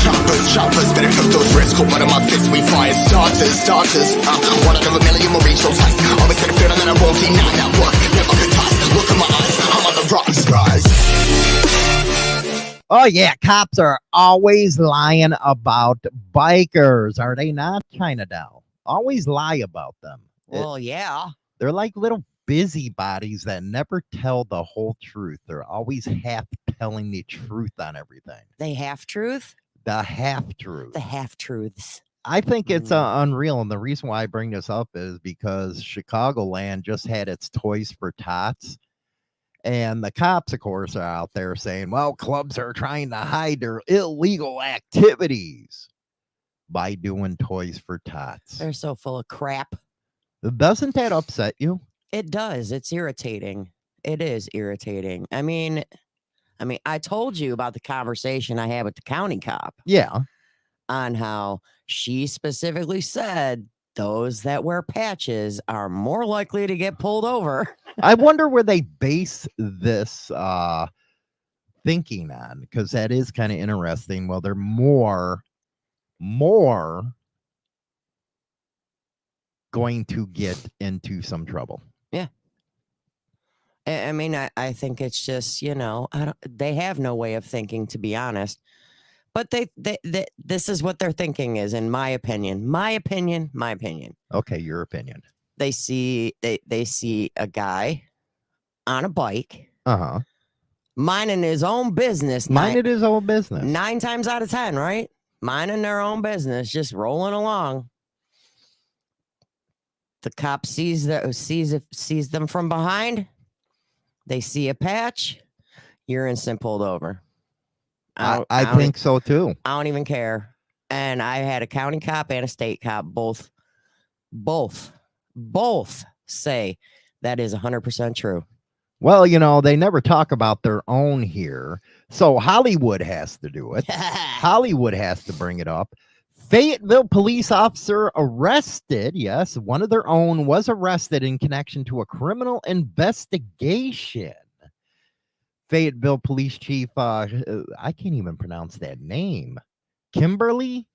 Choppers, better cook those wrists. Cool, but on my fist, we fire starters. One out of a million will reach those heights. Always get a feeling that I won't deny that work. Never been tossed. Look in my eyes, I'm on the rocks, guys. Oh, yeah, cops are always lying about bikers, are they not, China Doll? Always lie about them. Well, yeah. They're like little busybodies that never tell the whole truth. They're always half telling the truth on everything. They half-truth? The half-truth. The half-truths. I think it's unreal, and the reason why I bring this up is because Chicagoland just had its Toys for Tots. And the cops, of course, are out there saying, well, clubs are trying to hide their illegal activities by doing Toys for Tots. They're so full of crap. Doesn't that upset you? It does. It's irritating. It is irritating. I mean, I told you about the conversation I had with the county cop. Yeah. On how she specifically said those that wear patches are more likely to get pulled over. I wonder where they base this thinking on, because that is kind of interesting. Well, they're more going to get into some trouble. Yeah. I mean, I think it's just, they have no way of thinking, to be honest. But they this is what their thinking is, in my opinion. My opinion. Okay, your opinion. They see a guy on a bike, minding his own business. Minding his own business. 9 times out of 10, right? Minding their own business, just rolling along. The cop sees them from behind. They see a patch. You're instant pulled over. I think so too. I don't even care. And I had a county cop and a state cop both say that is 100% true. Well, they never talk about their own here. So Hollywood has to do it. Hollywood has to bring it up. Fayetteville police officer arrested. Yes, one of their own was arrested in connection to a criminal investigation. Fayetteville police chief, I can't even pronounce that name. Kimberly?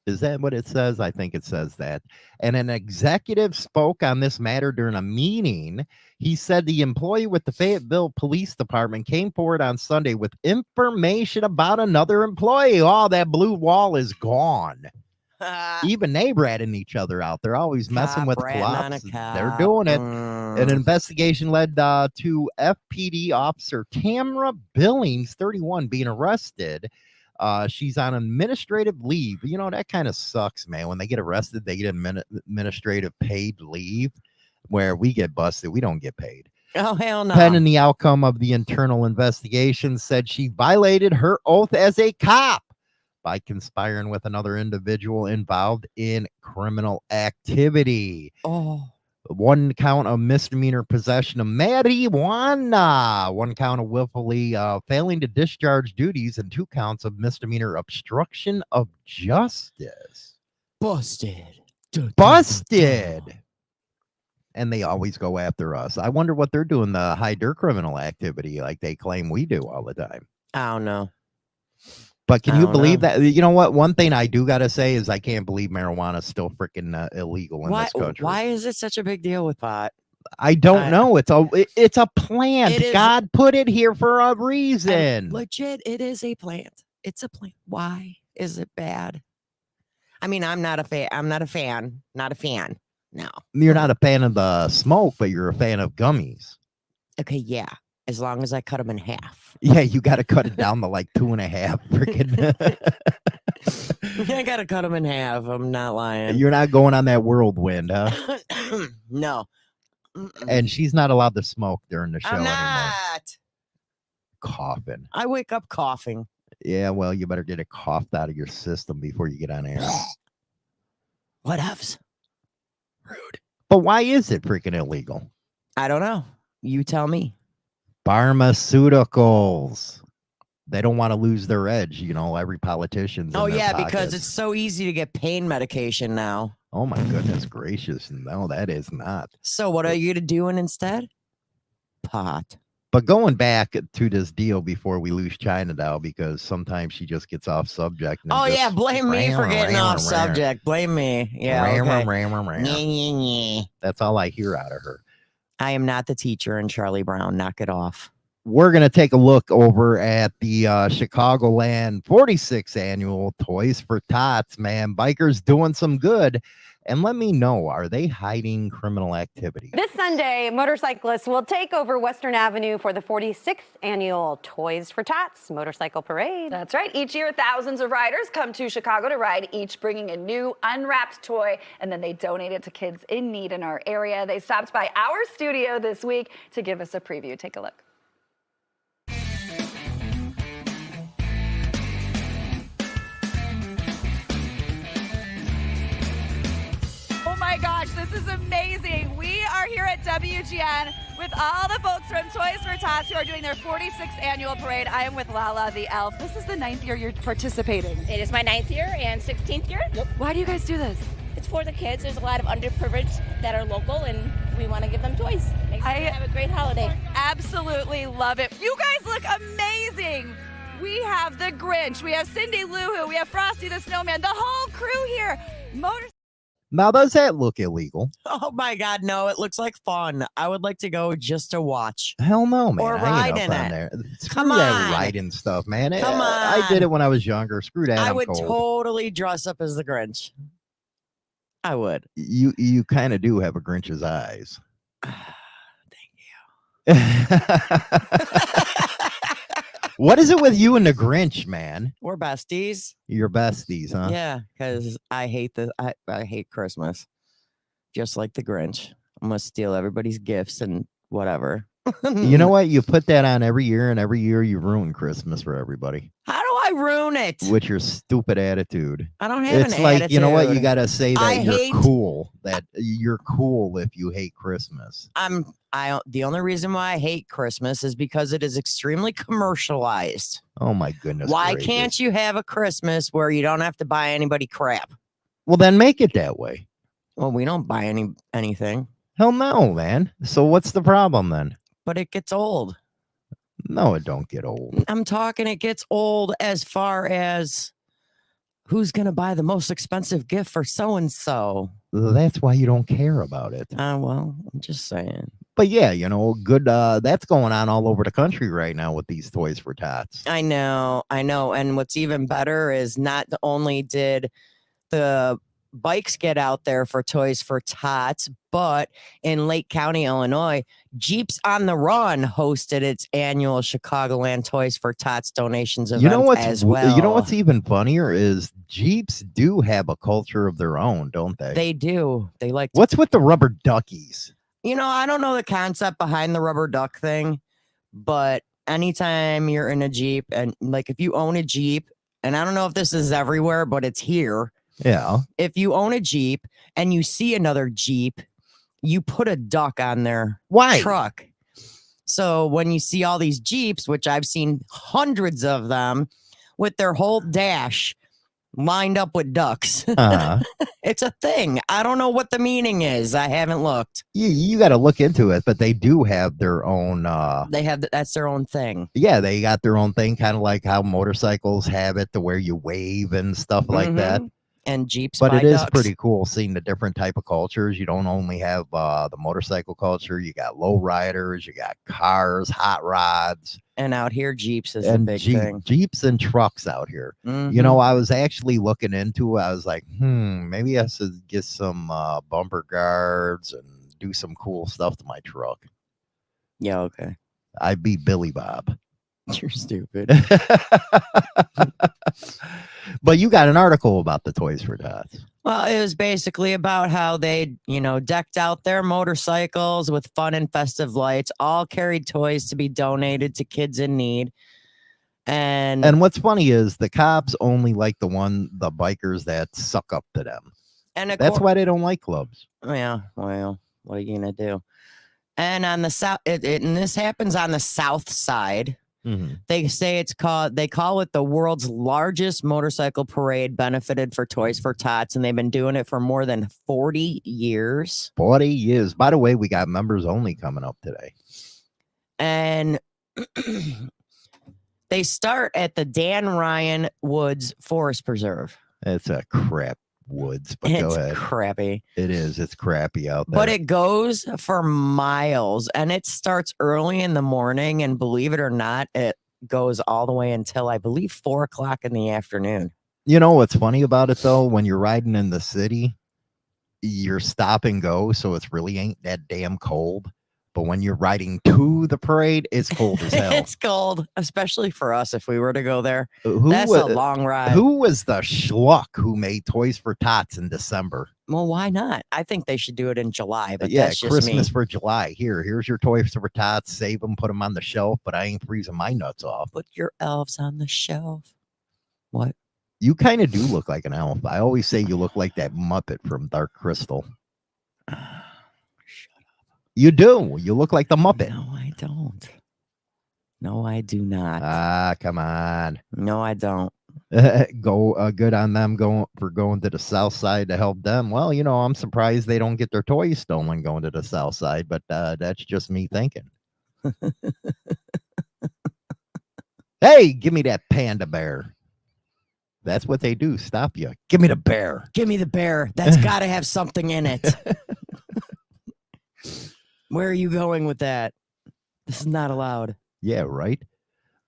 Is that what it says? I think it says that. And an executive spoke on this matter during a meeting. He said the employee with the Fayetteville Police Department came forward on Sunday with information about another employee. Oh, that blue wall is gone. Even they ratting each other out. They're always messing with cops. They're doing it. An investigation led to FPD officer Tamra Billings, 31, being arrested. She's on administrative leave. That kind of sucks, man. When they get arrested, they get administrative paid leave, where we get busted. We don't get paid. Oh, hell no. Pending the outcome of the internal investigation, said she violated her oath as a cop by conspiring with another individual involved in criminal activity. Oh. 1 count of misdemeanor possession of marijuana, 1 count of willfully failing to discharge duties, and 2 counts of misdemeanor obstruction of justice. Busted. Busted. And they always go after us. I wonder what they're doing to hide their criminal activity like they claim we do all the time. I don't know. But can you believe that? You know what? One thing I do got to say is I can't believe marijuana is still freaking illegal in this country. Why is it such a big deal with pot? I don't know. It's a plant. God put it here for a reason. Legit, it is a plant. It's a plant. Why is it bad? I mean, I'm not a fan. Not a fan. No. You're not a fan of the smoke, but you're a fan of gummies. Okay, yeah. As long as I cut them in half. Yeah, you got to cut it down to like 2.5. Freaking. I got to cut them in half. I'm not lying. You're not going on that whirlwind, huh? No. And she's not allowed to smoke during the show I'm anymore. not. Coughing. I wake up coughing. Yeah, well, you better get it coughed out of your system before you get on air. Whatevs. Rude. But why is it freaking illegal? I don't know. You tell me. Pharmaceuticals. They don't want to lose their edge, every politician's in their because pockets. it's so easy to get pain medication now. Oh my goodness gracious. No, that is not. So what are you doing instead? Pot. But going back to this deal before we lose China now, because sometimes she just gets off subject. And Oh yeah, just blame me for getting off ram. subject. Blame me. Yeah, Ram, okay. ram. Nyeh, nyeh, nyeh. That's all I hear out of her. I am not the teacher in Charlie Brown. Knock it off. We're going to take a look over at the Chicagoland 46th annual Toys for Tots, man. Bikers doing some good. And let me know, are they hiding criminal activity? This Sunday, motorcyclists will take over Western Avenue for the 46th annual Toys for Tots motorcycle parade. That's right. Each year, thousands of riders come to Chicago to ride, each bringing a new unwrapped toy, and then they donate it to kids in need in our area. They stopped by our studio this week to give us a preview. Take a look. Oh my gosh, this is amazing. We are here at WGN with all the folks from Toys for Tots who are doing their 46th annual parade. I am with Lala the Elf. This is the 9th year you're participating. It is my 9th year and 16th year. Yep. Why do you guys do this? It's for the kids. There's a lot of underprivileged that are local, and we want to give them toys. Make sure they have a great holiday. Absolutely love it. You guys look amazing. We have the Grinch, we have Cindy Lou Who, we have Frosty the Snowman, the whole crew here. Now, does that look illegal? Oh my God, no! It looks like fun. I would like to go just to watch. Hell no, man. Or I ride ain't in up on it. there. Come Screw that on. riding stuff, man. Come I did on. it when I was younger. Screw that. I I'm would cold. totally dress up as the Grinch. I would. You kind of do have a Grinch's eyes. What is it with you and the Grinch, man? We're besties. You're besties, huh? Yeah, because I hate I hate Christmas. Just like the Grinch. I'm gonna steal everybody's gifts and whatever. You know what? You put that on every year, and every year you ruin Christmas for everybody How do I ruin it? with your stupid attitude. I don't have It's an like, attitude. you know what? You got to say that I you're hate- cool. That you're cool if you hate Christmas. The only reason why I hate Christmas is because it is extremely commercialized. Oh my goodness. Why gracious. can't you have a Christmas where you don't have to buy anybody crap? Well, then make it that way. Well, we don't buy anything, Hell no, man. So what's the problem then? but it gets old. No, it don't get old. I'm talking it gets old as far as who's going to buy the most expensive gift for so and so. That's why you don't care about it. Well, I'm just saying. But yeah, you know, good. That's going on all over the country right now with these Toys for Tots. I know. And what's even better is not only did the bikes get out there for Toys for Tots, but in Lake County, Illinois, Jeeps on the Run hosted its annual Chicagoland Toys for Tots donations event You know what's as well. You know what's even funnier is Jeeps do have a culture of their own, don't they? They do. They like to, What's with the rubber duckies? you know, I don't know the concept behind the rubber duck thing, but anytime you're in a Jeep and like if you own a Jeep, and I don't know if this is everywhere, but it's here. Yeah. If you own a Jeep and you see another Jeep, you put a duck on their Why? truck. So when you see all these Jeeps, which I've seen hundreds of them with their whole dash lined up with ducks, Uh, it's a thing. I don't know what the meaning is. I haven't looked. you got to look into it, but they do have their own. They have that's their own thing. Yeah, they got their own thing, kind of like how motorcycles have it to where you wave and stuff like that. Mhm. And Jeeps, But buy it is ducks. pretty cool seeing the different type of cultures. You don't only have the motorcycle culture. You got low riders, you got cars, hot rods, And out here, Jeeps is the and big thing. Jeeps and trucks out here. You Mhm. know, I was actually looking into it. I was like, maybe I should get some bumper guards and do some cool stuff to my truck. Yeah, okay. I'd be Billy Bob. You're stupid. But you got an article about the Toys for Tots. Well, it was basically about how they, you know, decked out their motorcycles with fun and festive lights, all carried toys to be donated to kids in need. And what's funny is the cops only like the bikers that suck up to them. That's why they don't like clubs. Yeah, well, what are you gonna do? And on the south, and this happens on the south side. They say they call it the world's largest motorcycle parade, benefited for Toys for Tots, and they've been doing it for more than 40 years. 40 years. By the way, we got members only coming up today. And They start at the Dan Ryan Woods Forest Preserve. It's a crap woods, but go It's ahead. crappy. It is. It's crappy out there. But it goes for miles, and it starts early in the morning, and believe it or not, it goes all the way until, I believe, 4 o'clock in the afternoon. You know what's funny about it, though? When you're riding in the city, you're stop and go, so it's really ain't that damn cold. But when you're riding to the parade, it's cold as hell. It's cold, especially for us if we were to go there. Who That's wa- a long ride. Who was the schluck who made Toys for Tots in December? Well, why not? I think they should do it in July, but Yeah, that's just Christmas me. for July. Here's your Toys for Tots. Save them, put them on the shelf, but I ain't freezing my nuts off. Put your elves on the shelf. What? You kind of do look like an elf. I always say you look like that Muppet from Dark Crystal. You do. You look like the Muppet. No, I don't. No, I do not. Ah, come on. No, I don't. Go good on them going to the south side to help them. Well, you know, I'm surprised they don't get their toys stolen going to the south side, but that's just me thinking. Hey, give me that panda bear. That's what they do. Stop you. Give me the bear. Give me the bear. That's got to have something in it. Where are you going with that? This is not allowed. Yeah, right.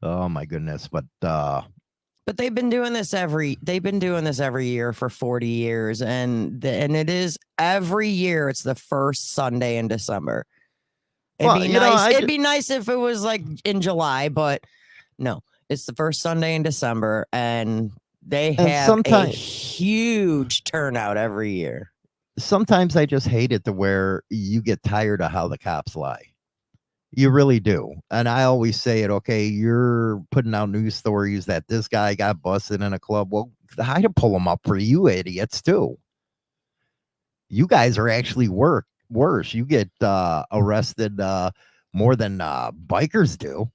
Oh my goodness. But they've been doing this every year for 40 years, and it is every year. It's the first Sunday in December. It'd be nice if it was like in July, but no, it's the first Sunday in December, and they have a huge turnout every year. Sometimes I just hate it to where you get tired of how the cops lie. You really do. And I always say it, okay, you're putting out news stories that this guy got busted in a club. Well, I to pull them up for you idiots too. You guys are actually worse. You get arrested more than bikers do.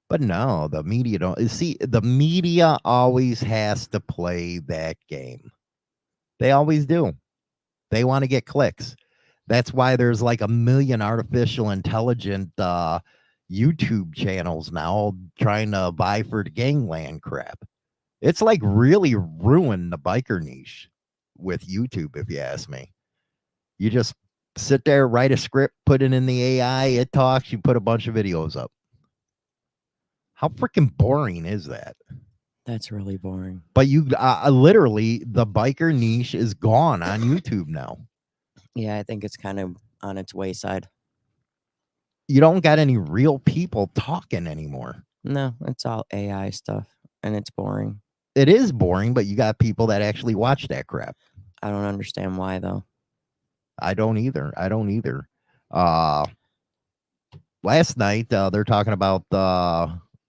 But no, the media don't. See, the media always has to play that game. They always do. They want to get clicks. That's why there's like 1 million artificial intelligent YouTube channels now trying to vie for the gangland crap. It's like really ruined the biker niche with YouTube, if you ask me. You just sit there, write a script, put it in the AI, it talks, you put a bunch of videos up. How freaking boring is that? That's really boring. But you literally, the biker niche is gone on YouTube now. Yeah, I think it's kind of on its wayside. You don't got any real people talking anymore. No, it's all AI stuff, and it's boring. It is boring, but you got people that actually watch that crap. I don't understand why, though. I don't either. Last night, they're talking about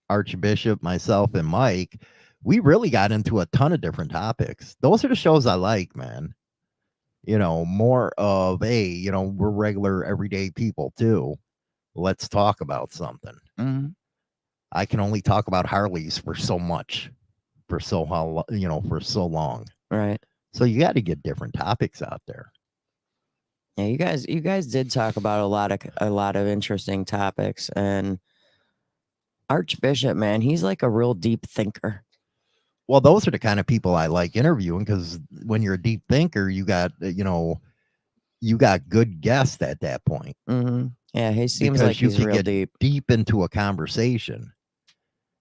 Archbishop, myself, and Mike. We really got into a ton of different topics. Those are the shows I like, man. You know, more of we're regular everyday people too. Let's talk about something. Mm-hmm. I can only talk about Harleys for so much, for so long. Right. So you got to get different topics out there. Yeah, you guys did talk about a lot of interesting topics, and Archbishop, man, he's like a real deep thinker. Well, those are the kind of people I like interviewing, because when you're a deep thinker, you got good guests at that point. Mm-hmm. Yeah, he seems like he's real deep into a conversation.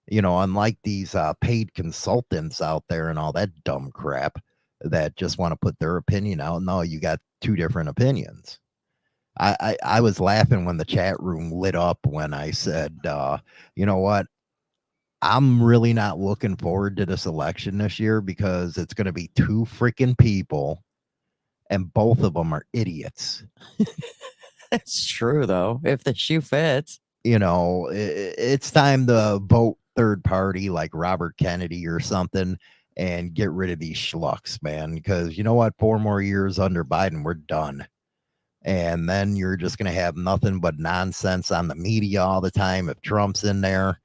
You know, unlike these paid consultants out there and all that dumb crap that just want to put their opinion out. No, you got two different opinions. I was laughing when the chat room lit up when I said, you know what? I'm really not looking forward to this election this year, because it's going to be two freaking people and both of them are idiots. That's true, though, if the shoe fits. You know, it's time to vote third party like Robert Kennedy or something and get rid of these schlucks, man. Because you know what? 4 more years under Biden, we're done. And then you're just going to have nothing but nonsense on the media all the time if Trump's in there.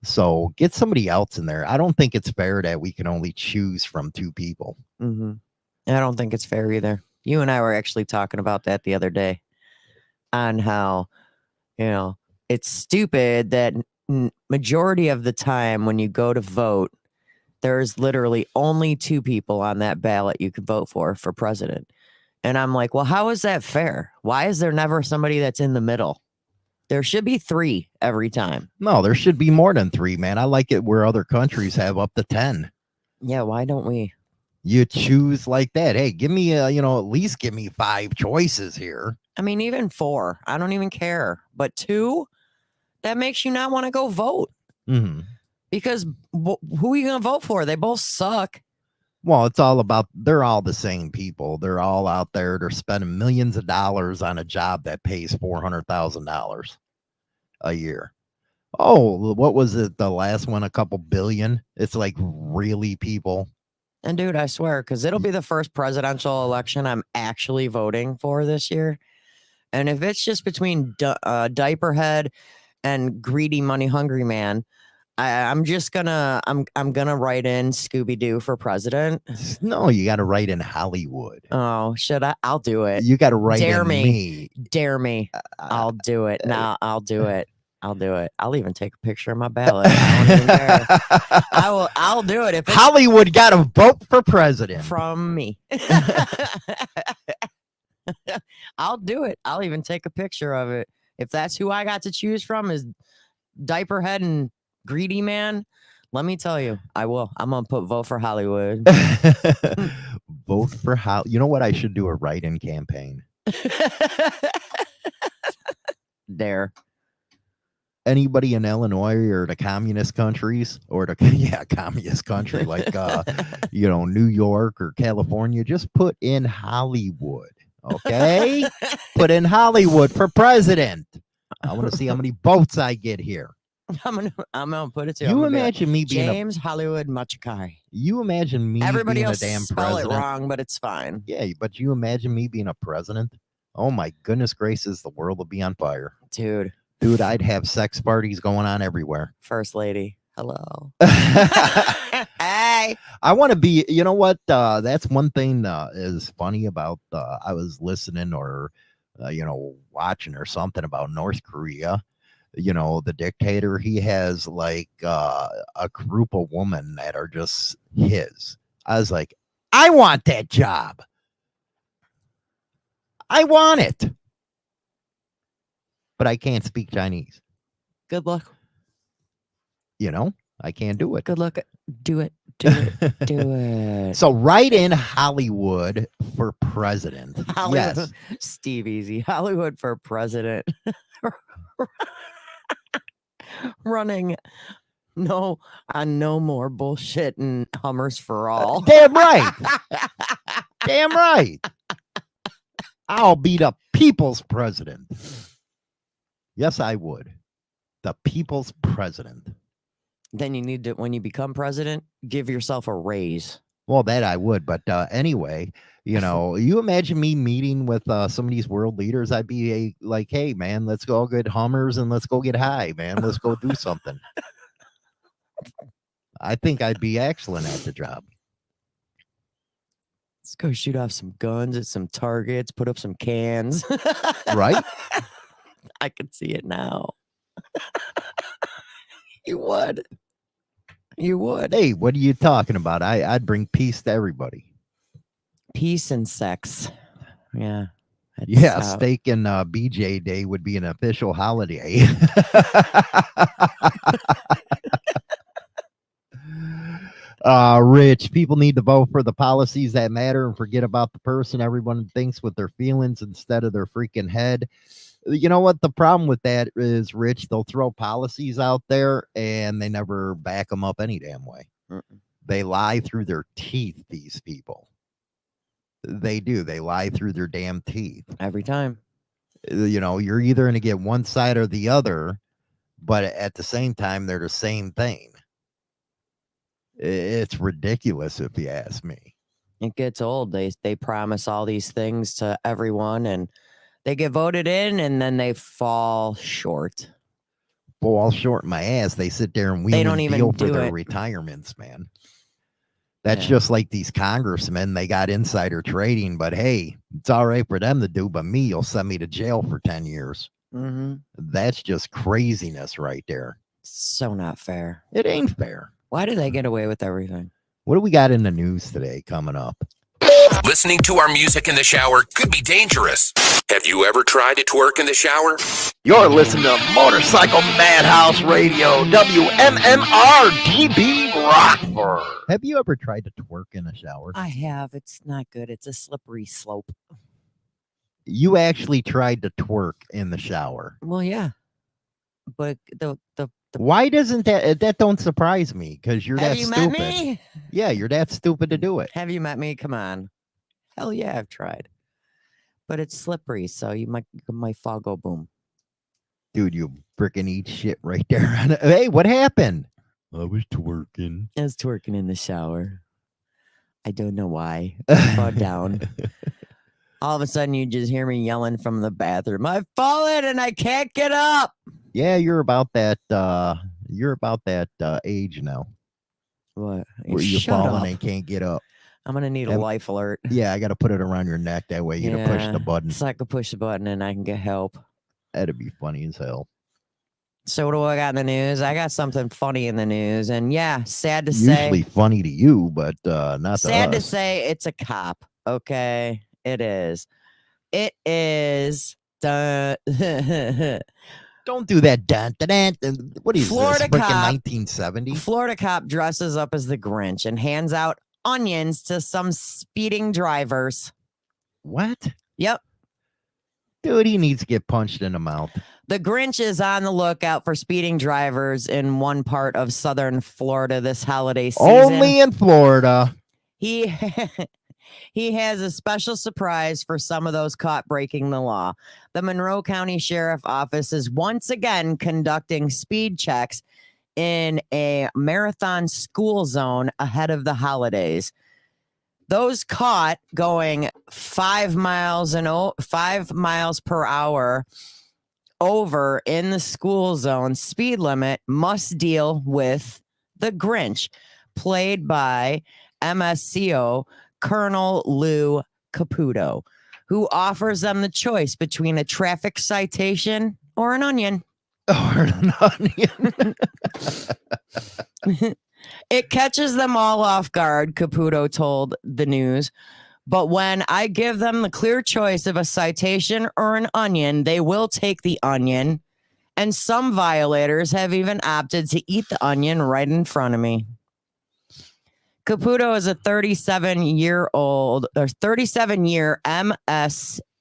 So get somebody else in there. I don't think it's fair that we can only choose from 2 people. Mm-hmm. I don't think it's fair either. You and I were actually talking about that the other day, on how, it's stupid that majority of the time when you go to vote, there's literally only 2 people on that ballot you could vote for president. And I'm like, well, how is that fair? Why is there never somebody that's in the middle? There should be 3 every time. No, there should be more than 3, man. I like it where other countries have up to 10. Yeah, why don't we? You choose like that. Hey, give me at least give me 5 choices here. I mean, even 4. I don't even care. But 2, that makes you not want to go vote. Mm-hmm. Because who are you going to vote for? They both suck. Well, it's all about, they're all the same people. They're all out there. They're spending millions of dollars on a job that pays $400,000 a year. Oh, what was it? The last one, a couple billion. It's like, really, people. And dude, I swear, because it'll be the first presidential election I'm actually voting for this year. And if it's just between Diaperhead and greedy, money hungry man, I'm gonna write in Scooby-Doo for president. No, you got to write in Hollywood. Oh, should I? I'll do it. You got to write Dare in me. Dare me. I'll do it. No, I'll do it. I'll do it. I'll even take a picture of my ballot. I don't even care. I'll do it if it's Hollywood got to vote for president. from me. I'll do it. I'll even take a picture of it. If that's who I got to choose from is Diaperhead and greedy man, let me tell you, I will. I'm gonna vote for Hollywood. Vote for Hollywood. You know what? I should do a write-in campaign. Dare. Anybody in Illinois or the communist countries or the communist country like New York or California, just put in Hollywood. Okay? Put in Hollywood for president. I want to see how many votes I get here. I'm gonna put it to You imagine me being James Hollywood Machikari. You imagine me Everybody being else a damn spell president. it wrong, but it's fine. Yeah, but you imagine me being a president? Oh my goodness gracious, the world would be on fire. Dude, I'd have sex parties going on everywhere. First lady. Hello. Hey. I want to be, you know what? That's one thing is funny about I was listening or watching or something about North Korea. The dictator, he has like a group of women that are just his. I was like, I want that job. I want it. But I can't speak Chinese. Good luck. I can't do it. Good luck. Do it. Do it. Do it. So write in Hollywood for president. Hollywood. Yes. Steve Easy. Hollywood for president. Running no more bullshit and Hummers for all. Damn right. Damn right. I'll be the people's president. Yes, I would. The people's president. Then you need to, when you become president, give yourself a raise. Well, that I would. But anyway, you imagine me meeting with some of these world leaders. I'd be like, hey, man, let's go get Hummers and let's go get high, man. Let's go do something. I think I'd be excellent at the job. Let's go shoot off some guns at some targets, put up some cans. Right? I could see it now. You would. You would. Hey, what are you talking about? I'd bring peace to everybody. Peace and sex. Yeah. Yeah, steak and BJ Day would be an official holiday. Rich, people need to vote for the policies that matter and forget about the person. Everyone thinks with their feelings instead of their freaking head. You know what the problem with that is, Rich? They'll throw policies out there and they never back them up any damn way. They lie through their teeth, these people. They do. They lie through their damn teeth. Every time. You're either going to get one side or the other, but at the same time, they're the same thing. It's ridiculous if you ask me. It gets old. They promise all these things to everyone and they get voted in and then they fall short. Fall short my ass. They sit there and wheel They don't and even deal for do their it. retirements, man. That's Yeah. just like these congressmen. They got insider trading, but hey, it's all right for them to do. But me, you'll send me to jail for 10 years. Mm-hmm. That's just craziness right there. So not fair. It ain't fair. Why do they get away with everything? What do we got in the news today coming up? Listening to our music in the shower could be dangerous. Have you ever tried to twerk in the shower? You're listening to Motorcycle Madhouse Radio, WMMR DB Rockford. Have you ever tried to twerk in a shower? I have. It's not good. It's a slippery slope. You actually tried to twerk in the shower. Well, yeah. But the Why doesn't that don't surprise me? Because you're have that you stupid. met me? Yeah, you're that stupid to do it. Have you met me? Come on. Hell yeah, I've tried. But it's slippery, so you might fall go boom. Dude, you freaking eat shit right there. Hey, what happened? I was twerking. I was twerking in the shower. I don't know why. I fell down. All of a sudden, you just hear me yelling from the bathroom. I've fallen and I can't get up. Yeah, you're about that. You're about that age now What? where you're Shut falling up. and can't get up. I'm gonna need a Em- life alert. Yeah, I got to put it around your neck. That way you can push Yeah, the button. So I can push the button and I can get help. That'd be funny as hell. So what do I got in the news? I got something funny in the news, and yeah, sad to say. Usually funny to you, but not to Sad to us. say, it's a cop. Okay, it is. It is. Dun, Don't do that. Dun, dun, dun, dun. What is Florida this? Freaking cop. 1970? Florida cop dresses up as the Grinch and hands out onions to some speeding drivers. What? Yep. Dude, he needs to get punched in the mouth. The Grinch is on the lookout for speeding drivers in one part of southern Florida this holiday season. Only in Florida. He he has a special surprise for some of those caught breaking the law. The Monroe County Sheriff Office is once again conducting speed checks in a marathon school zone ahead of the holidays. Those caught going 5 miles per hour over in the school zone speed limit must deal with the Grinch, played by MSCO Colonel Lou Caputo, who offers them the choice between a traffic citation or an onion. Or an onion. It catches them all off guard, Caputo told the news. But when I give them the clear choice of a citation or an onion, they will take the onion. And some violators have even opted to eat the onion right in front of me. Caputo is a 37-year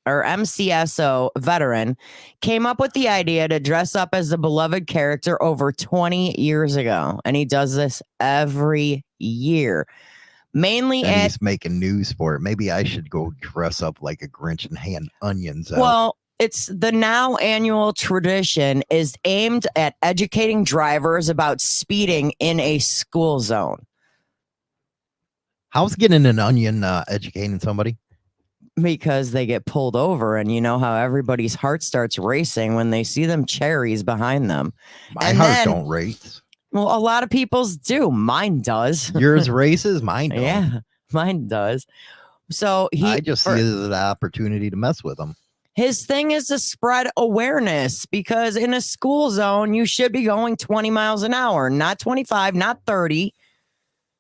MCSO veteran, came up with the idea to dress up as the beloved character over 20 years ago. And he does this every year. Mainly And at he's making news for it. Maybe I should go dress up like a Grinch and hand onions out. well, it's the now annual tradition is aimed at educating drivers about speeding in a school zone. How's getting an onion educating somebody? Because they get pulled over, and you know how everybody's heart starts racing when they see them cherries behind them. My And heart then- don't race. Well, a lot of people's do. Mine does. Yours races, mine don't. Yeah, mine does. So I just see it as an opportunity to mess with them. his thing is to spread awareness, because in a school zone, you should be going 20 miles an hour, not 25, not 30.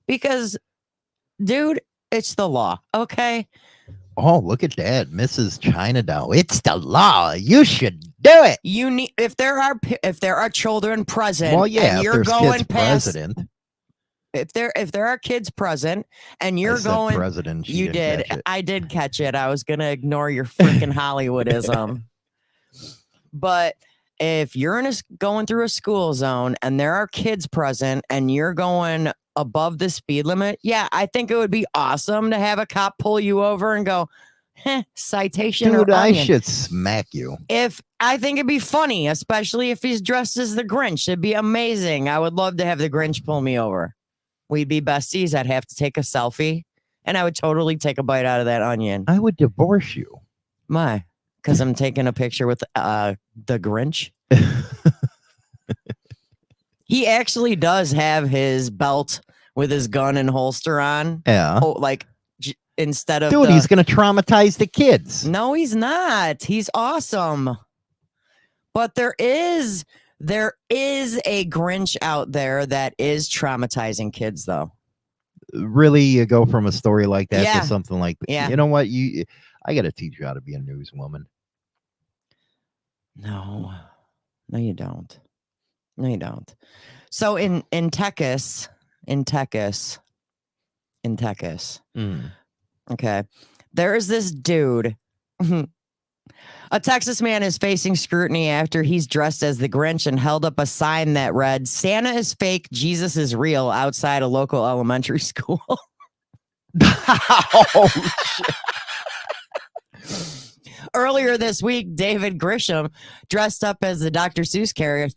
Because, dude, it's the law. Okay. Oh, look at that, Mrs. China Doll. It's the law. You should do it. You need, if there are children present, Well, yeah, and if you're there's going kids past, president. if there are kids present and I you're said going, president. She you didn't did. catch it. I did catch it. I was gonna ignore your freaking Hollywoodism. But if you're going through a school zone and there are kids present and you're going above the speed limit, yeah, I think it would be awesome to have a cop pull you over and go, citation Dude, or I onion. should smack you. If I think it'd be funny, especially if he's dressed as the Grinch, it'd be amazing. I would love to have the Grinch pull me over. We'd be besties. I'd have to take a selfie, and I would totally take a bite out of that onion. I would divorce you. My, because I'm taking a picture with the Grinch. He actually does have his belt with his gun and holster on. Yeah. Oh, like instead of Dude, he's going to traumatize the kids. No, he's not. He's awesome. But there is a Grinch out there that is traumatizing kids, though. Really, you go from a story like that Yeah. to something like that. Yeah. You know what? I got to teach you how to be a newswoman. No, you don't. No, you don't. So in Texas, okay, there is this dude. A Texas man is facing scrutiny after he's dressed as the Grinch and held up a sign that read, "Santa is fake, Jesus is real," outside a local elementary school. Oh, shit. Earlier this week, David Grisham dressed up as the Dr. Seuss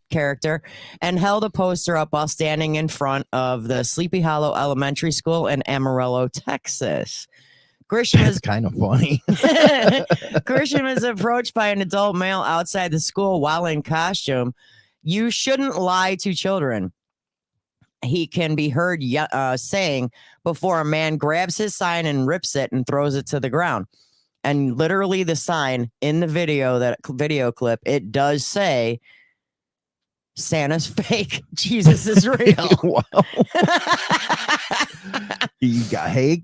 character and held a poster up while standing in front of the Sleepy Hollow Elementary School in Amarillo, Texas. Grisham That's is kind of funny. Grisham is approached by an adult male outside the school while in costume. "You shouldn't lie to children," he can be heard saying before a man grabs his sign and rips it and throws it to the ground. And literally the sign in the video clip, it does say, "Santa's fake, Jesus is real." Wow. You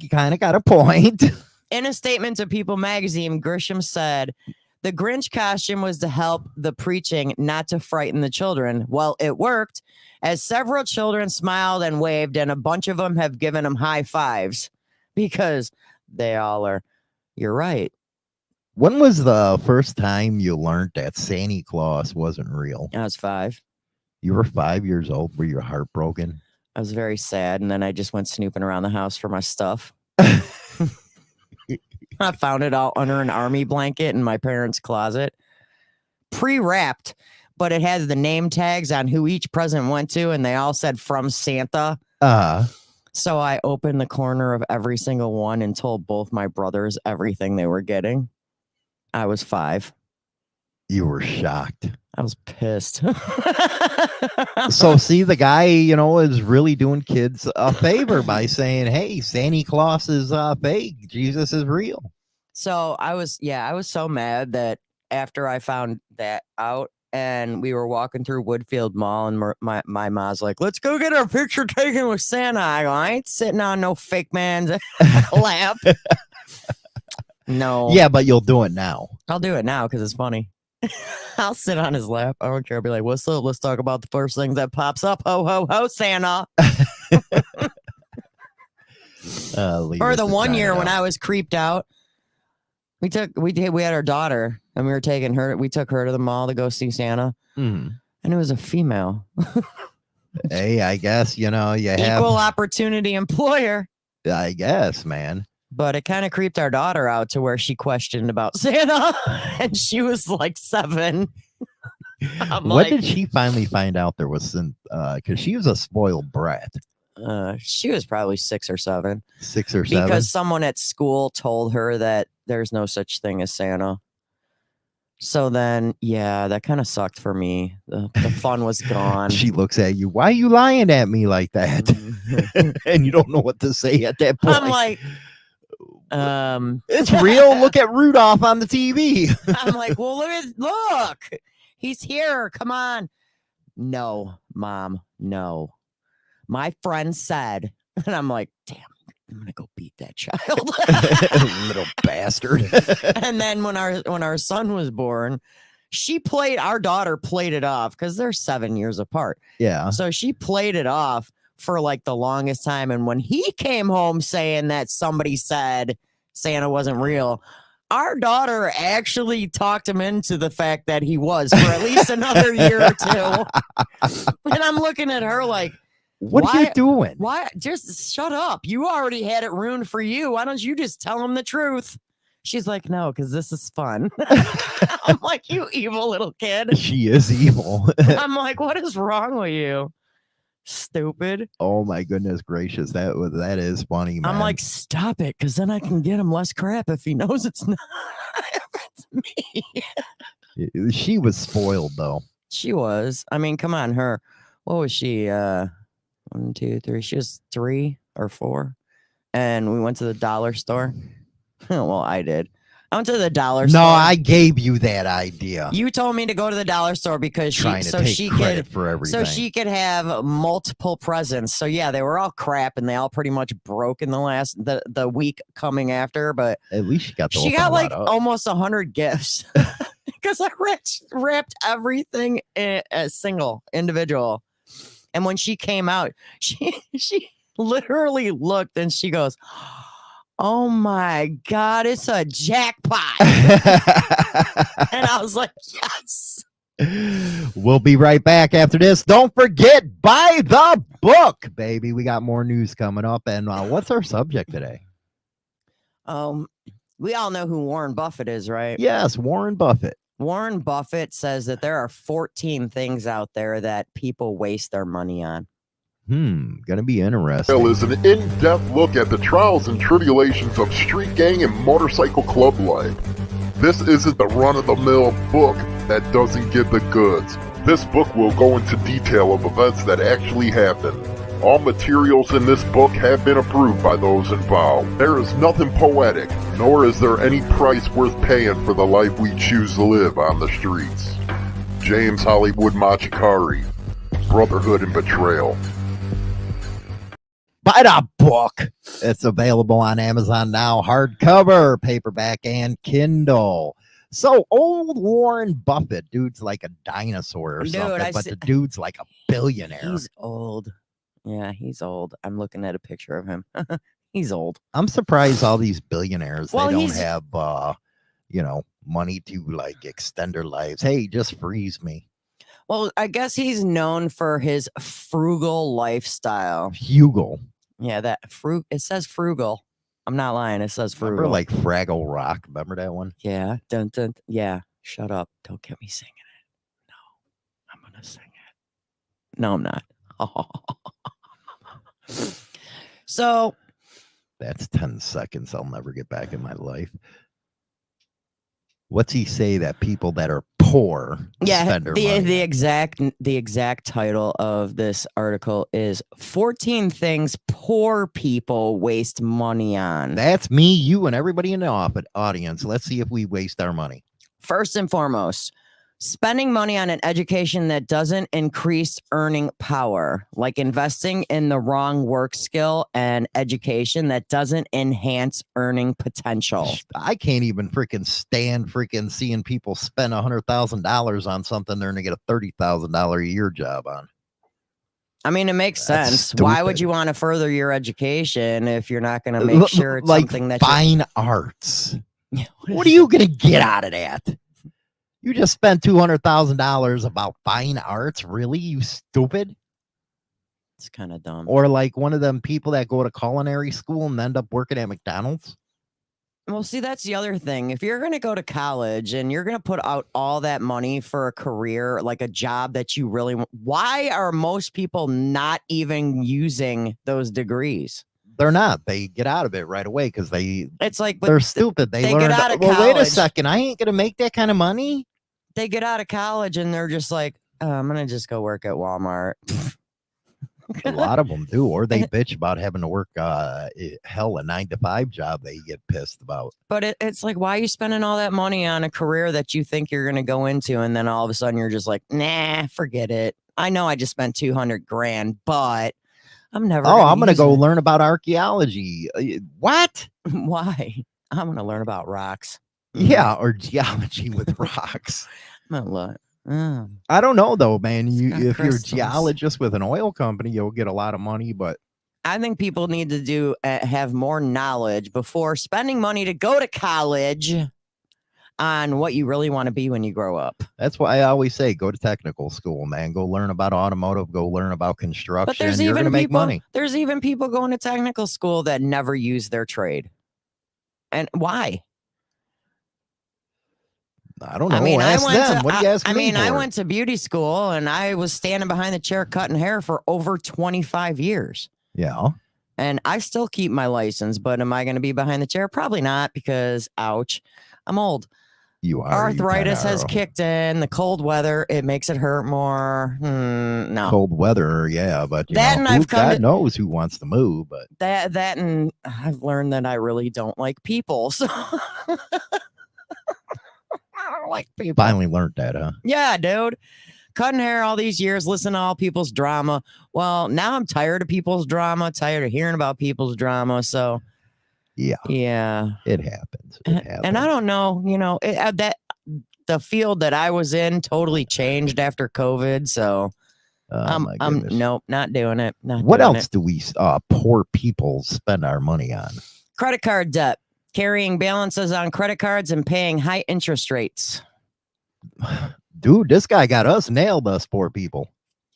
kind of got a point. In a statement to People magazine, Grisham said, "The Grinch costume was to help the preaching, not to frighten the children." Well, it worked, as several children smiled and waved, and a bunch of them have given him high fives because they all are. You're right. When was the first time you learned that Santa Claus wasn't real? I was 5. You were 5 years old. Were you heartbroken? I was very sad, and then I just went snooping around the house for my stuff. I found it all under an army blanket in my parents' closet, pre-wrapped, but it had the name tags on who each present went to, and they all said "from Santa." So I opened the corner of every single one and told both my brothers everything they were getting. I was 5. You were shocked. I was pissed. So see, the guy, is really doing kids a favor by saying, "Hey, Santa Claus is fake. Jesus is real." So I was so mad that after I found that out, and we were walking through Woodfield Mall, and my mom's like, "Let's go get our picture taken with Santa." I go, "I ain't sitting on no fake man's lap." No. Yeah, but you'll do it now. I'll do it now because it's funny. I'll sit on his lap. I don't care. I'll be like, "What's up? Let's talk about the first thing that pops up. Ho, ho, ho, Santa." Or the one year when I was creeped out, we had our daughter, and we took her to the mall to go see Santa. Mm. And it was a female. Hey, I guess, you have equal opportunity employer. I guess, man. But it kind of creeped our daughter out to where she questioned about Santa, and she was like 7. When did she finally find out there was some? Because she was a spoiled brat. She was probably 6 or 7. 6 or 7. Because someone at school told her that there's no such thing as Santa. So then, yeah, that kind of sucked for me. The fun was gone. She looks at you. "Why are you lying at me like that?" And you don't know what to say at that point. I'm like, it's real. Look at Rudolph on the TV. I'm like, "Well, look, he's here. Come on." "No, Mom, no. My friend said," and I'm like, "Damn, I'm gonna go beat that child." Little bastard. And then when our son was born, our daughter played it off because they're 7 years apart. Yeah. So she played it off for like the longest time. And when he came home saying that somebody said Santa wasn't real, our daughter actually talked him into the fact that he was for at least another year or 2. And I'm looking at her like, What are you doing? Why? Just shut up. You already had it ruined for you. Why don't you just tell him the truth? She's like, "No, because this is fun." I'm like, "You evil little kid." She is evil. I'm like, "What is wrong with you? Stupid." Oh my goodness gracious. That is funny, man. I'm like, "Stop it, because then I can get him less crap if he knows it's not it's me." She was spoiled though. She was. I mean, come on, what was she? 1, 2, 3. She was 3 or 4. And we went to the dollar store. Well, I did. I went to the dollar No, store. I gave you that idea. You told me to go to the dollar store because Trying to take credit for everything. so she could have multiple presents. So yeah, they were all crap and they all pretty much broke in the week coming after. But At least she got. she got like almost 100 gifts because I wrapped everything in a single individual. And when she came out, she literally looked and she goes, "Oh my God, it's a jackpot." And I was like, yes. We'll be right back after this. Don't forget, buy the book, baby. We got more news coming up. And what's our subject today? We all know who Warren Buffett is, right? Yes, Warren Buffett. Warren Buffett says that there are 14 things out there that people waste their money on. Gonna be interesting. Well, is an in-depth look at the trials and tribulations of street gang and motorcycle club life. This isn't the run-of-the-mill book that doesn't give the goods. This book will go into detail of events that actually happened. All materials in this book have been approved by those involved. There is nothing poetic, nor is there any price worth paying for the life we choose to live on the streets. James Hollywood Machikari, Brotherhood and Betrayal. Buy the book. It's available on Amazon now, hardcover, paperback, and Kindle. So old Warren Buffett, dude's like a dinosaur or something, but the dude's like a billionaire. He's old. Yeah, he's old. I'm looking at a picture of him. He's old. I'm surprised all these billionaires, Well, they don't he's- have, money to like extend their lives. Hey, just freeze me. Well, I guess he's known for his frugal lifestyle. Hugo. Yeah, it says frugal. I'm not lying. It says frugal. Remember like Fraggle Rock? Remember that one? Yeah. Dun, dun, yeah. Shut up. Don't get me singing it. No, I'm going to sing it. No, I'm not. So That's 10 seconds I'll never get back in my life. What's he say that people that are poor yeah, spend their money? the exact title of this article is 14 things poor people waste money on. That's me, you, and everybody in the audience. Let's see if we waste our money. First and foremost, spending money on an education that doesn't increase earning power, like investing in the wrong work skill and education that doesn't enhance earning potential. I can't even freaking stand seeing people spend $100,000 on something they're gonna get a $30,000 a year job on. I mean, it makes That's sense. Why would stupid. you want to further your education if you're not going to make sure it's like something that fine arts? you're... What are you gonna get out of that? You just spent $200,000 about fine arts? Really? You stupid? It's kind of dumb. Or like one of them people that go to culinary school and end up working at McDonald's? Well, see, that's the other thing. If you're going to go to college and you're going to put out all that money for a career, like a job that you really want, why are most people not even using those degrees? They're not. They get out of it right away because It's like, but they're stupid. They they learn. get out of Well, wait a college. second. I ain't gonna make that kind of money. they get out of college and they're just like, oh, I'm going to just go work at Walmart. A lot of them do, or they bitch about having to work. A 9-to-5 job. They get pissed about. But it's like, why are you spending all that money on a career that you think you're going to go into? And then all of a sudden you're just like, nah, forget it. I know I just spent $200,000, but I'm never. Oh, I'm gonna use go it." learn about archaeology. What? Why? I'm going to learn about rocks. Yeah, or geology with rocks. I'm gonna look. Oh, I don't know though, man. got If you're a crystals. geologist with an oil company, you'll get a lot of money. But I think people need to have more knowledge before spending money to go to college on what you really want to be when you grow up. that's why I always say, go to technical school, man. Go learn about automotive. Go learn about construction. But there's You're even gonna make people. money. There's even people going to technical school that never use their trade. And why? I don't know. I mean, Ask them. to. What do you ask I me mean, I for? went to beauty school and I was standing behind the chair cutting hair for over 25 years. Yeah. And I still keep my license, but am I going to be behind the chair? Probably not, because ouch, I'm old. You are. Arthritis you has kinda kicked in. The cold weather, it makes it hurt more. No, cold weather, yeah, but you That know, and I've come God to- knows who wants to move, but that and I've learned that I really don't like people. So don't like people. Finally learned that, huh? Yeah, dude. Cutting hair all these years, listening to all people's drama. Well, now I'm tired of people's drama, tired of hearing about people's drama. So, Yeah, it happens. It happens. and I don't know, that the field that I was in totally changed after COVID. So, my goodness. nope, not doing it. What else do we poor people spend our money on? Credit card debt, carrying balances on credit cards and paying high interest rates. Dude, this guy got us nailed, us poor people.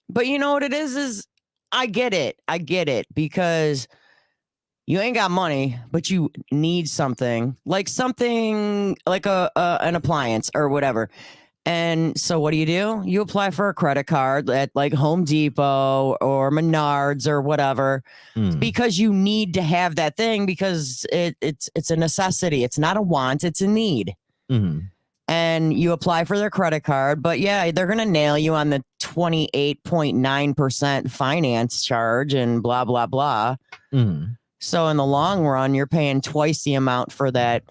But you know what it is I get it because you ain't got money, but you need something like an appliance or whatever. And so what do? You apply for a credit card at like Home Depot or Menards or whatever because you need to have that thing because it's a necessity. It's not a want, it's a need. Mm-hmm. And you apply for their credit card, but yeah, they're going to nail you on the 28.9% finance charge and blah, blah, blah. Mm-hmm. So in the long run, you're paying twice the amount for that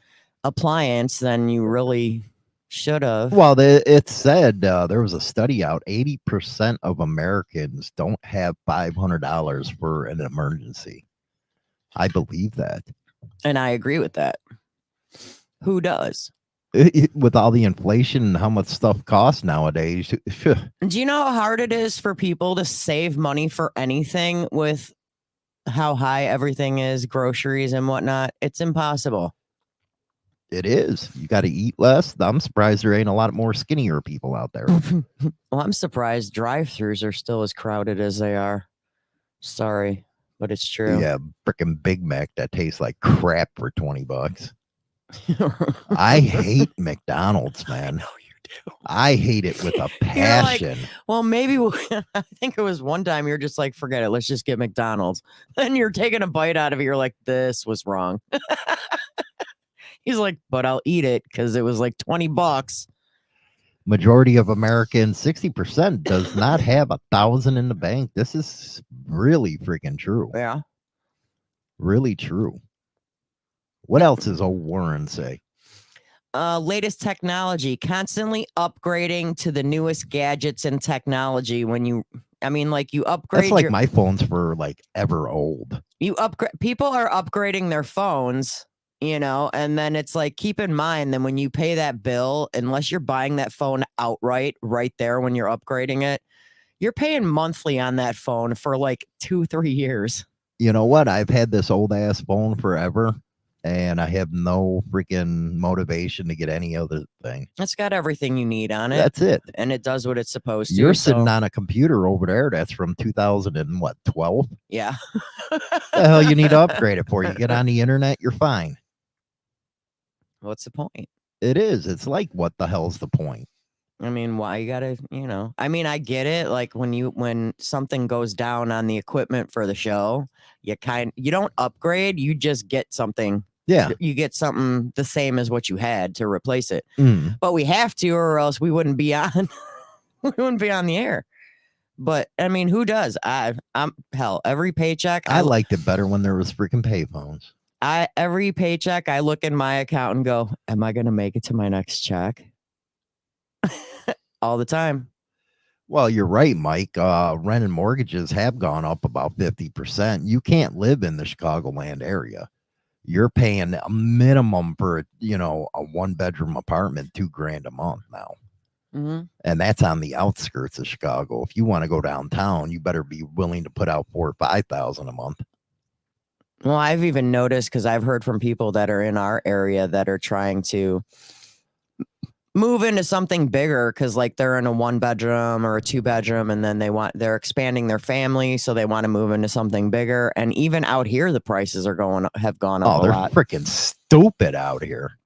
appliance than you really should have. Well, it said there was a study out, 80% of Americans don't have $500 for an emergency. I believe that. And I agree with that. Who does? With all the inflation and how much stuff costs nowadays. Do you know how hard it is for people to save money for anything with how high everything is, groceries and whatnot? It's impossible. It is. You got to eat less. I'm surprised there ain't a lot more skinnier people out there. Well, I'm surprised drive-thrus are still as crowded as they are. Sorry, but it's true. Yeah, freaking Big Mac that tastes like crap for $20. I hate McDonald's, man. I know you do. I hate it with a passion. Well, maybe I think it was one time you're just like, forget it. Let's just get McDonald's. Then you're taking a bite out of it. You're like, this was wrong. He's like, but I'll eat it because it was like $20. Majority of Americans, 60% does not have $1,000 in the bank. This is really freaking true. Yeah. Really true. What else does old Warren say? Latest technology, constantly upgrading to the newest gadgets and technology. You upgrade. That's like my phones for like ever old. You upgrade. People are upgrading their phones, and then it's like, keep in mind that when you pay that bill, unless you're buying that phone outright right there when you're upgrading it, you're paying monthly on that phone for like 2-3 years. You know what? I've had this old ass phone forever. And I have no freaking motivation to get any other thing. It's got everything you need on it. That's it. And it does what it's supposed to. You're sitting on a computer over there that's from 2012? Yeah. The hell you need to upgrade it for? You get on the internet, you're fine. What's the point? It is. It's like, what the hell's the point? I mean, why you gotta, I get it. Like when something goes down on the equipment for the show, you don't upgrade, you just get something. Yeah. You get something the same as what you had to replace it. But we have to, or else we wouldn't be on the air. But I mean, who does? I'm every paycheck. I liked it better when there was freaking payphones. Every paycheck, I look in my account and go, am I going to make it to my next check? All the time. Well, you're right, Mike. Rent and mortgages have gone up about 50%. You can't live in the Chicagoland area. You're paying a minimum for, a 1-bedroom apartment, $2,000 a month now. Mm-hmm. And that's on the outskirts of Chicago. If you want to go downtown, you better be willing to put out $4,000 or $5,000 a month. Well, I've even noticed, because I've heard from people that are in our area that are trying to move into something bigger, because like they're in a 1-bedroom or a 2-bedroom, and then they're expanding their family, so they want to move into something bigger. And even out here, the prices have gone up a lot. They're freaking stupid out here.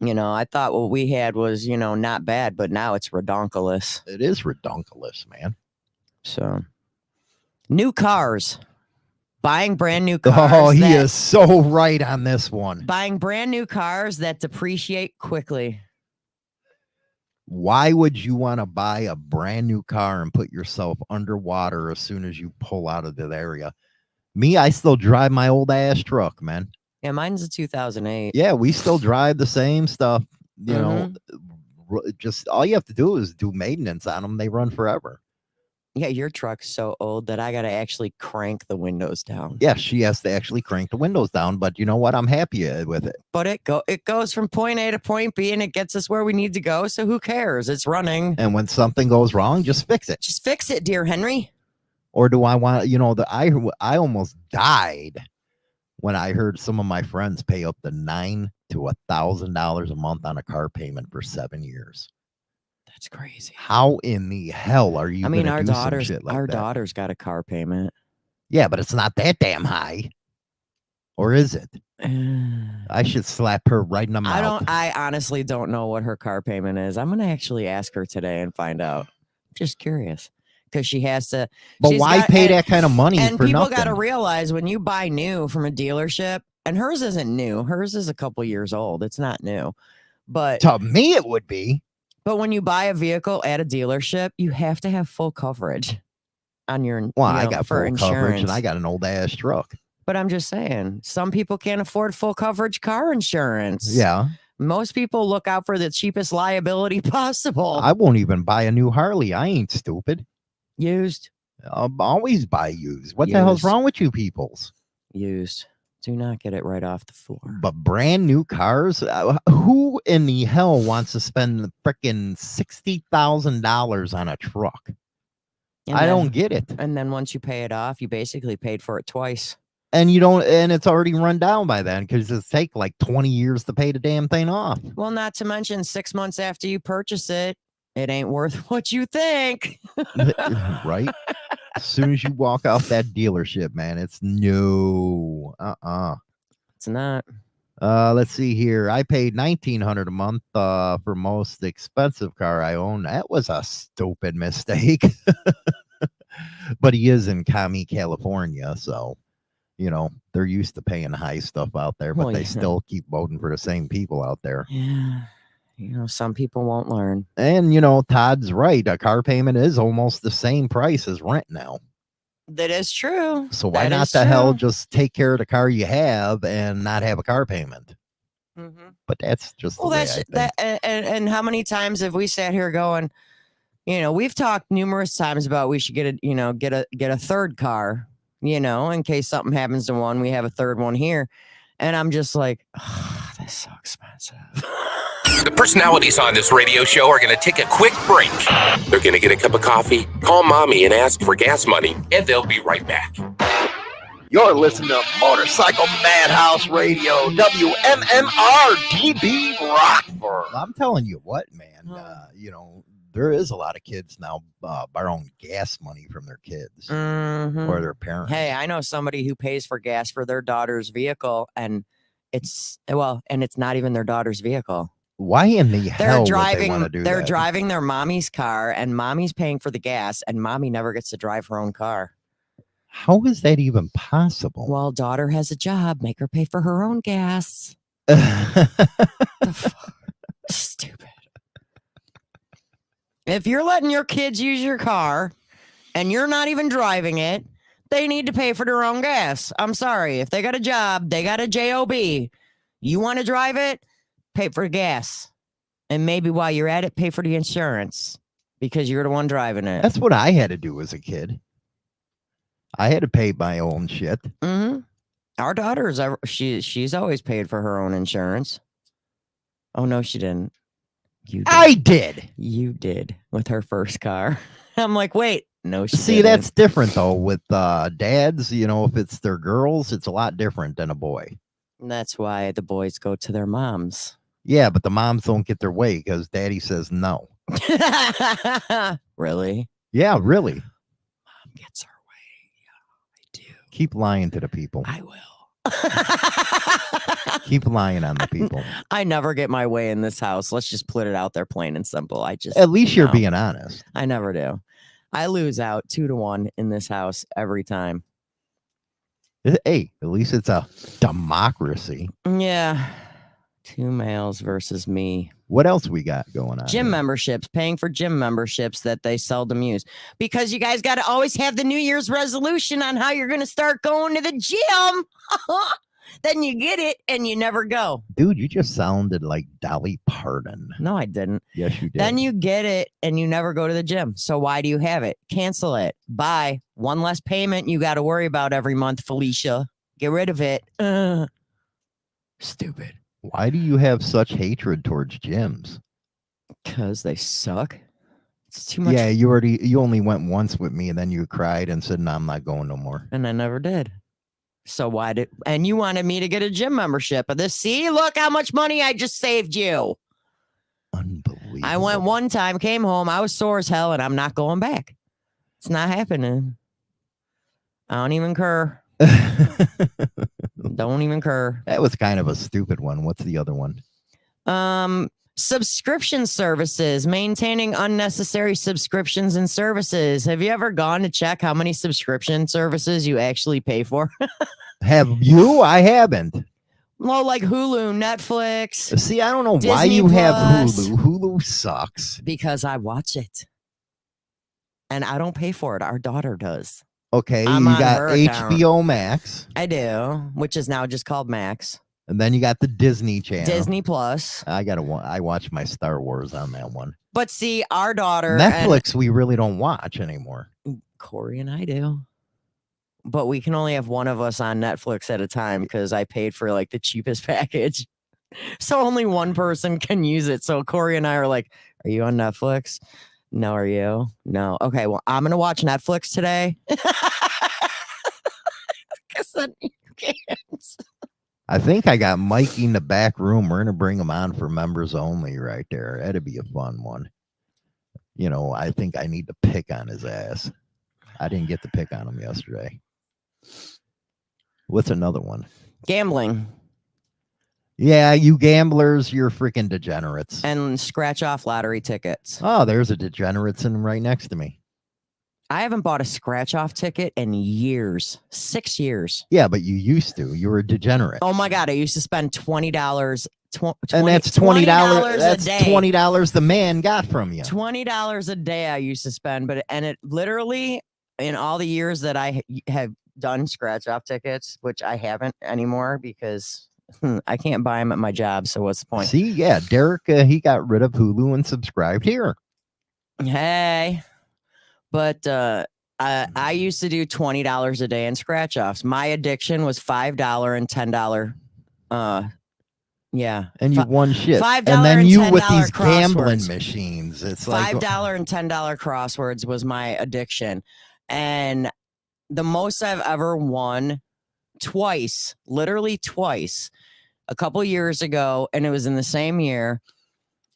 I thought what we had was, not bad, but now it's redonkulous. It is redonkulous, man. So, new cars. Buying brand new cars. Oh, he is so right on this one. Buying brand new cars that depreciate quickly. Why would you want to buy a brand new car and put yourself underwater as soon as you pull out of the area? Me, I still drive my old ass truck, man. Yeah, mine's a 2008. Yeah, we still drive the same stuff, just all you have to do is do maintenance on them. They run forever. Yeah, your truck's so old that I got to actually crank the windows down. Yeah, she has to actually crank the windows down, but you know what? I'm happy with it. But it goes from point A to point B, and it gets us where we need to go. So who cares? It's running. And when something goes wrong, just fix it. Just fix it, dear Henry. Or do I want, I almost died when I heard some of my friends pay up to $900 to $1,000 a month on a car payment for 7 years. That's crazy. How in the hell are you? I mean, our daughter's got a car payment. Yeah, but it's not that damn high. Or is it? I should slap her right in the mouth. I honestly don't know what her car payment is. I'm gonna actually ask her today and find out. I'm just curious. Because she has to. But why pay that kind of money and for people nothing? got to realize when you buy new from a dealership, and hers isn't new. Hers is a couple years old. It's not new. But to me, it would be. But when you buy a vehicle at a dealership, you have to have full coverage on your. Well, I got for full insurance. coverage, and I got an old ass truck. But I'm just saying, some people can't afford full coverage car insurance. Yeah. Most people look out for the cheapest liability possible. I won't even buy a new Harley. I ain't stupid. Used. I'll always buy used. What the hell's wrong with you peoples? Used. Do not get it right off the floor. But brand new cars? Who in the hell wants to spend frickin' $60,000 on a truck? I don't get it. And then once you pay it off, you basically paid for it twice. And you don't, and it's already run down by then because it's take like 20 years to pay the damn thing off. Well, not to mention 6 months after you purchase it, it ain't worth what you think. Right? As soon as you walk out that dealership, man, it's no. It's not. Let's see here. I paid $1,900 a month for most expensive car I own. That was a stupid mistake. But he is in Kami, California, so they're used to paying high stuff out there, but they still keep voting for the same people out there. Yeah. Some people won't learn. And, Todd's right. A car payment is almost the same price as rent now. That is true. So why not the hell just take care of the car you have and not have a car payment? Mm-hmm. But that's just and how many times have we sat here going, we've talked numerous times about we should get a third car, in case something happens to one, we have a third one here. And I'm just like, oh, that's so expensive. The personalities on this radio show are going to take a quick break. They're going to get a cup of coffee, call mommy and ask for gas money, and they'll be right back. You're listening to Motorcycle Madhouse Radio, WMMR DB Rockford. I'm telling you what, man, there is a lot of kids now borrowing gas money from their kids or their parents. Hey, I know somebody who pays for gas for their daughter's vehicle, and it's not even their daughter's vehicle. Why in the hell would they want to do that? They're driving their mommy's car, and mommy's paying for the gas, and mommy never gets to drive her own car. How is that even possible? Well, daughter has a job. Make her pay for her own gas. Stupid. If you're letting your kids use your car and you're not even driving it, they need to pay for their own gas. I'm sorry. If they got a job, they got a job. You want to drive it? Pay for gas. And maybe while you're at it, pay for the insurance because you're the one driving it. That's what I had to do as a kid. I had to pay my own shit. Mm-hmm. Our daughter's she's always paid for her own insurance. Oh no, she didn't. You did. I did. You did with her first car. I'm like, wait, no. See, that's different though. With dads, if it's their girls, it's a lot different than a boy. And that's why the boys go to their moms. Yeah, but the moms don't get their way because daddy says no. Really? Yeah, really. Mom gets her way. Yeah, I do. Keep lying to the people. I will. Keep lying on the people. I never get my way in this house. Let's just put it out there plain and simple. At least you're being honest. I never do. I lose out 2-1 in this house every time. Hey, at least it's a democracy. Yeah. 2 males versus me. What else we got going on? Gym memberships, paying for gym memberships that they seldom use. Because you guys got to always have the New Year's resolution on how you're going to start going to the gym. Then you get it and you never go. Dude, you just sounded like Dolly Parton. No, I didn't. Yes, you did. Then you get it and you never go to the gym. So why do you have it? Cancel it. Bye. One less payment you got to worry about every month, Felicia. Get rid of it. Stupid. Why do you have such hatred towards gyms? Because they suck. It's too much. Yeah, you only went once with me and then you cried and said, no, I'm not going no more. And I never did. So and you wanted me to get a gym membership of this. See, look how much money I just saved you. Unbelievable. I went one time, came home, I was sore as hell, and I'm not going back. It's not happening. I don't even care. Don't even care. That was kind of a stupid one. What's the other one? Subscription services, maintaining unnecessary subscriptions and services. Have you ever gone to check how many subscription services you actually pay for? Have you? I haven't. Well, like Hulu, Netflix. See, I don't know Disney why you have Plus. Hulu. Hulu sucks. Because I watch it. And I don't pay for it. Our daughter does. Okay, I'm you on got her account. HBO Max. I do, which is now just called Max. And then you got the Disney Channel. Disney Plus. I watch my Star Wars on that one. But see, our daughter. Netflix, we really don't watch anymore. Corey and I do. But we can only have one of us on Netflix at a time because I paid for like the cheapest package. So only one person can use it. So Corey and I are like, are you on Netflix? No, are you? No. Okay, well, I'm going to watch Netflix today. Because then you can't. I think I got Mikey in the back room. We're going to bring him on for members only right there. That'd be a fun one. You know, I think I need to pick on his ass. I didn't get to pick on him yesterday. What's another one? Gambling. Yeah, you gamblers, you're freaking degenerates. And scratch off lottery tickets. Oh, there's a degenerate sitting right next to me. I haven't bought a scratch off ticket in years. 6 years. Yeah, but you used to. You were a degenerate. Oh my God. I used to spend $20. And that's $20. That's a day. $20 the man got from you. $20 a day I used to spend, and it literally in all the years that I have done scratch off tickets, which I haven't anymore because I can't buy them at my job. So what's the point? See, yeah, Derek, he got rid of Hulu and subscribed here. Hey, but I used to do $20 a day in scratch offs. My addiction was $5 and $10. Yeah, and you won shit. $5 and then and you $10 with these gambling crosswords. machines. It's $5 like and $10 crosswords was my addiction, and the most I've ever won twice, literally twice, a couple years ago, and it was in the same year.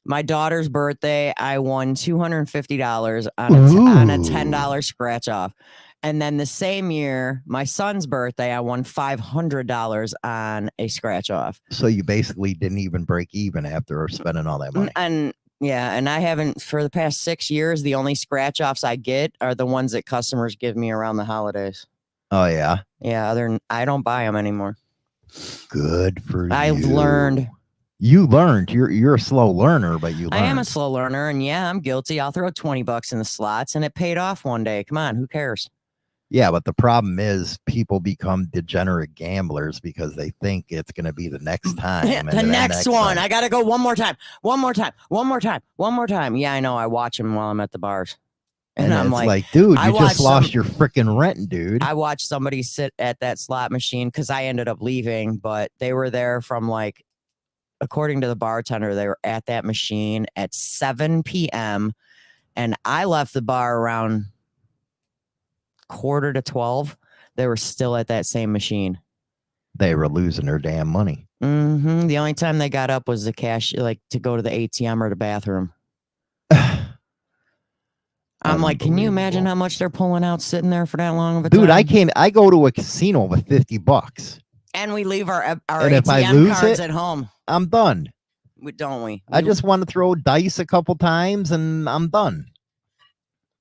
My daughter's birthday, I won $250 on a $10 scratch off. And then the same year, my son's birthday, I won $500 on a scratch off. So you basically didn't even break even after spending all that money. And yeah, and I haven't, for the past 6 years, the only scratch offs I get are the ones that customers give me around the holidays. Oh, yeah? Yeah, I don't buy them anymore. Good for you. I've learned. You learned. You're a slow learner, but you learned. I am a slow learner, and yeah, I'm guilty. I'll throw $20 in the slots, and it paid off one day. Come on, who cares? Yeah, but the problem is people become degenerate gamblers because they think it's going to be the next time. and The next one. time. I got to go one more time. One more time. One more time. One more time. Yeah, I know. I watch them while I'm at the bars. And I'm it's like, dude, I you just watched lost your freaking rent, dude. I watched somebody sit at that slot machine because I ended up leaving, but they were there from like, according to the bartender, they were at that machine at 7 p.m. And I left the bar around 11:45. They were still at that same machine. They were losing their damn money. The only time they got up was the cash, like to go to the ATM or the bathroom. I'm like, can you imagine how much they're pulling out sitting there for that long of a time? Dude, I go to a casino with $50. And we leave our And ATM if I lose cards it, at home. I'm done. Don't we? I just want to throw dice a couple times and I'm done.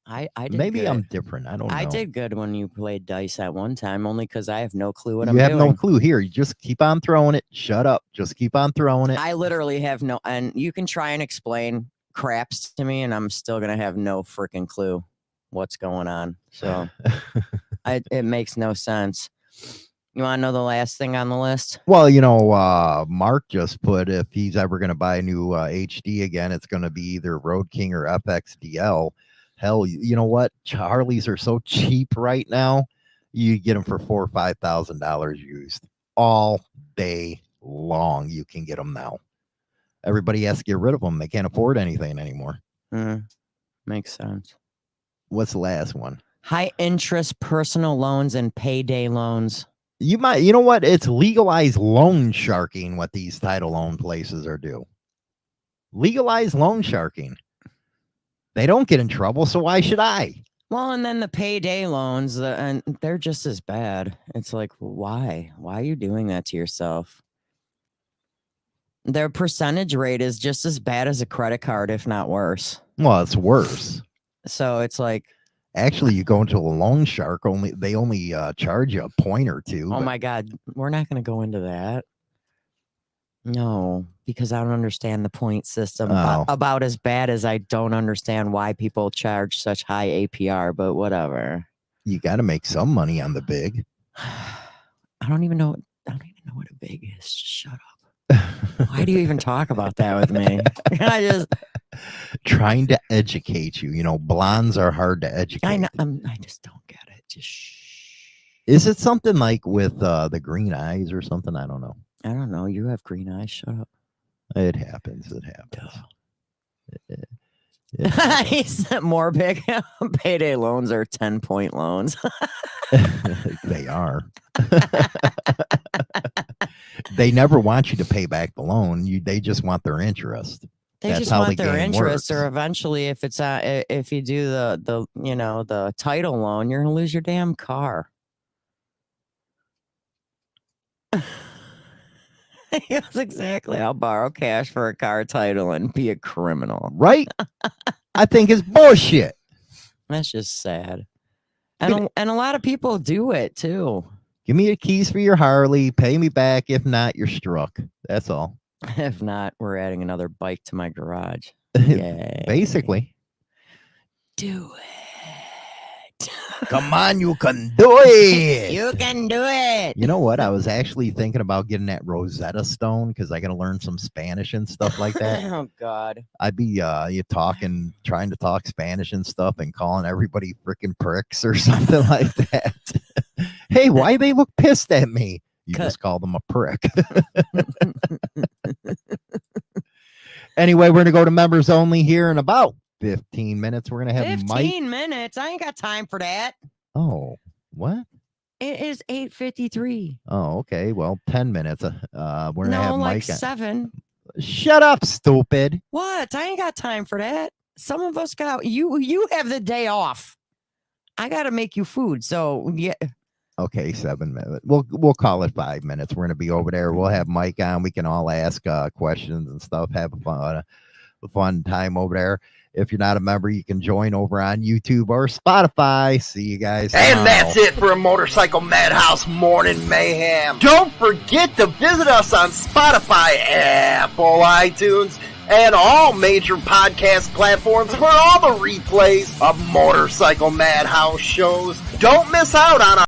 I did Maybe good. I'm different. I don't know. I did good when you played dice at one time, only because I have no clue what You I'm have doing. no clue here. You just keep on throwing it. Shut up. Just keep on throwing it. I literally have no, and you can try and explain craps to me, and I'm still gonna have no freaking clue what's going on. So it makes no sense. You want to know the last thing on the list? Well, Mark just put if he's ever going to buy a new HD again, it's going to be either Road King or FXDL. Hell, you know what? Harleys are so cheap right now. You get them for $4,000 or $5,000 used all day long. You can get them now. Everybody has to get rid of them. They can't afford anything anymore. Makes sense. What's the last one? High interest personal loans and payday loans. You know what? It's legalized loan sharking what these title loan places are doing. Legalized loan sharking. They don't get in trouble, so why should I? Well, and then the payday loans, and they're just as bad. It's like, why? Why are you doing that to yourself? Their percentage rate is just as bad as a credit card, if not worse. Well, it's worse. So it's like, actually, you go into a loan shark, they only charge you a point or two. Oh my God, we're not going to go into that. No, because I don't understand the point system about as bad as I don't understand why people charge such high APR, but whatever. You got to make some money on the big. I don't even know what a big is. Just shut up. Why do you even talk about that with me? I just trying to educate you. Blondes are hard to educate. I know. I just don't get it. Just Is it something like with the green eyes or something? I don't know. I don't know. You have green eyes. Shut up. It happens. He's more big. Payday loans are 10-point loans. They are. They never want you to pay back the loan. They just want their interest. They just want their interest, or eventually, if it's if you do the title loan, you're gonna lose your damn car. Yes, exactly. I'll borrow cash for a car title and be a criminal. Right? I think it's bullshit. That's just sad. And a lot of people do it too. Give me the keys for your Harley. Pay me back. If not, you're struck. That's all. If not, we're adding another bike to my garage. Yay. Basically. Do it. Come on, you can do it. You can do it. You know what? I was actually thinking about getting that Rosetta Stone because I got to learn some Spanish and stuff like that. Oh, God. I'd be trying to talk Spanish and stuff and calling everybody freaking pricks or something like that. Hey, why they look pissed at me? You just call them a prick. Anyway, we're going to go to members only here in about 15 minutes. We're going to have 15 minutes? I ain't got time for that. Oh, what? It is 8:53. Oh, okay. Well, 10 minutes. We're going to have Mike. 7. Shut up, stupid. What? I ain't got time for that. Some of us got you have the day off. I got to make you food. So, yeah. Okay, 7 minutes. We'll call it 5 minutes. We're going to be over there. We'll have Mike on. We can all ask questions and stuff. Have a fun time over there. If you're not a member, you can join over on YouTube or Spotify. See you guys tomorrow. And that's it for a Motorcycle Madhouse Morning Mayhem. Don't forget to visit us on Spotify, Apple, iTunes, and all major podcast platforms for all the replays of Motorcycle Madhouse shows. Don't miss out on our